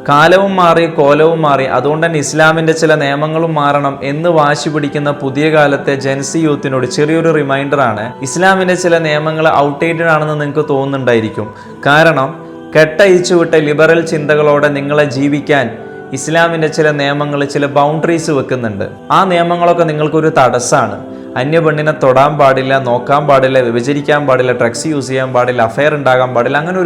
കാലവും മാറി, കോലവും മാറി, അതുകൊണ്ട് തന്നെ ഇസ്ലാമിൻ്റെ ചില നിയമങ്ങളും മാറണം എന്ന് വാശി പിടിക്കുന്ന പുതിയ കാലത്തെ ജെൻസി യൂത്തിനോട് ചെറിയൊരു റിമൈൻഡറാണ്. ഇസ്ലാമിൻ്റെ ചില നിയമങ്ങൾ ഔട്ട്ഡേറ്റഡ് ആണെന്ന് നിങ്ങൾക്ക് തോന്നുന്നുണ്ടായിരിക്കും. കാരണം കെട്ടയിച്ചു വിട്ട ലിബറൽ ചിന്തകളോടെ നിങ്ങളെ ജീവിക്കാൻ ഇസ്ലാമിൻ്റെ ചില നിയമങ്ങൾ, ചില ബൗണ്ടറീസ് വെക്കുന്നുണ്ട്. ആ നിയമങ്ങളൊക്കെ നിങ്ങൾക്കൊരു തടസ്സമാണ്. അന്യ പെണ്ണിനെ തൊടാൻ പാടില്ല, നോക്കാൻ പാടില്ല, വ്യഭിചരിക്കാൻ പാടില്ല, ഡ്രഗ്സ് യൂസ് ചെയ്യാൻ പാടില്ല, അഫയർ ഉണ്ടാകാൻ പാടില്ല, അങ്ങനെ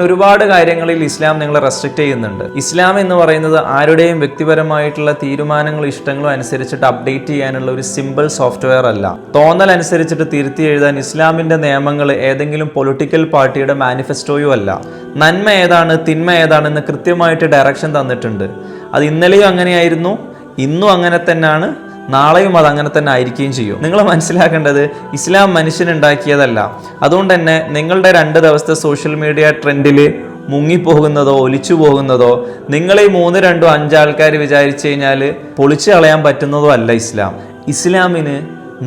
ഒരുപാട് കാര്യങ്ങളിൽ ഇസ്ലാം നിങ്ങളെ റെസ്ട്രിക്റ്റ് ചെയ്യുന്നുണ്ട്. ഇസ്ലാം എന്ന് പറയുന്നത് ആരുടെയും വ്യക്തിപരമായിട്ടുള്ള തീരുമാനങ്ങളും ഇഷ്ടങ്ങളും അനുസരിച്ചിട്ട് അപ്ഡേറ്റ് ചെയ്യാനുള്ള ഒരു സിമ്പിൾ സോഫ്റ്റ്വെയർ അല്ല. തോന്നൽ അനുസരിച്ചിട്ട് തിരുത്തി എഴുതാൻ ഇസ്ലാമിൻ്റെ നിയമങ്ങൾ ഏതെങ്കിലും പൊളിറ്റിക്കൽ പാർട്ടിയുടെ മാനിഫെസ്റ്റോയും അല്ല. നന്മ ഏതാണ്, തിന്മ ഏതാണെന്ന് കൃത്യമായിട്ട് ഡയറക്ഷൻ തന്നിട്ടുണ്ട്. അത് ഇന്നലെയും അങ്ങനെയായിരുന്നു, ഇന്നും അങ്ങനെ തന്നെയാണ്, നാളെയും അത് അങ്ങനെ തന്നെ ആയിരിക്കുകയും ചെയ്യും. നിങ്ങൾ മനസ്സിലാക്കേണ്ടത് ഇസ്ലാം മനുഷ്യനുണ്ടാക്കിയതല്ല. അതുകൊണ്ട് തന്നെ നിങ്ങളുടെ 2 ദിവസത്തെ സോഷ്യൽ മീഡിയ ട്രെൻഡിൽ മുങ്ങിപ്പോകുന്നതോ ഒലിച്ചു പോകുന്നതോ നിങ്ങളീ 3, 2, 5 ആൾക്കാർ വിചാരിച്ചു കഴിഞ്ഞാൽ പൊളിച്ചു കളയാൻ പറ്റുന്നതോ അല്ല ഇസ്ലാം. ഇസ്ലാമിന്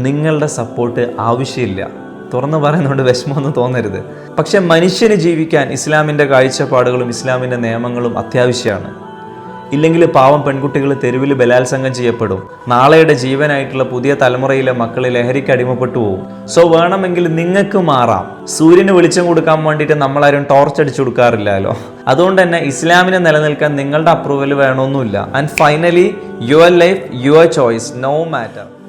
നിങ്ങളുടെ സപ്പോർട്ട് ആവശ്യമില്ല. തുറന്നു പറയുന്നതുകൊണ്ട് വിഷമമൊന്നും തോന്നരുത്. പക്ഷെ മനുഷ്യന് ജീവിക്കാൻ ഇസ്ലാമിൻ്റെ കാഴ്ചപ്പാടുകളും ഇസ്ലാമിൻ്റെ നിയമങ്ങളും അത്യാവശ്യമാണ്. ഇല്ലെങ്കിൽ പാവം പെൺകുട്ടികൾ തെരുവിൽ ബലാത്സംഗം ചെയ്യപ്പെടും. നാളെയുടെ ജീവനായിട്ടുള്ള പുതിയ തലമുറയിലെ മക്കൾ ലഹരിക്ക് അടിമപ്പെട്ടു പോകും. സോ വേണമെങ്കിൽ നിങ്ങൾക്ക് മാറാം. സൂര്യന് വെളിച്ചം കൊടുക്കാൻ വേണ്ടിയിട്ട് നമ്മളാരും ടോർച്ച് അടിച്ചു കൊടുക്കാറില്ലല്ലോ. അതുകൊണ്ട് തന്നെ ഇസ്ലാമിനെ നിലനിൽക്കാൻ നിങ്ങളുടെ അപ്രൂവൽ വേണമെന്നില്ല. And finally your life, your choice, no matter.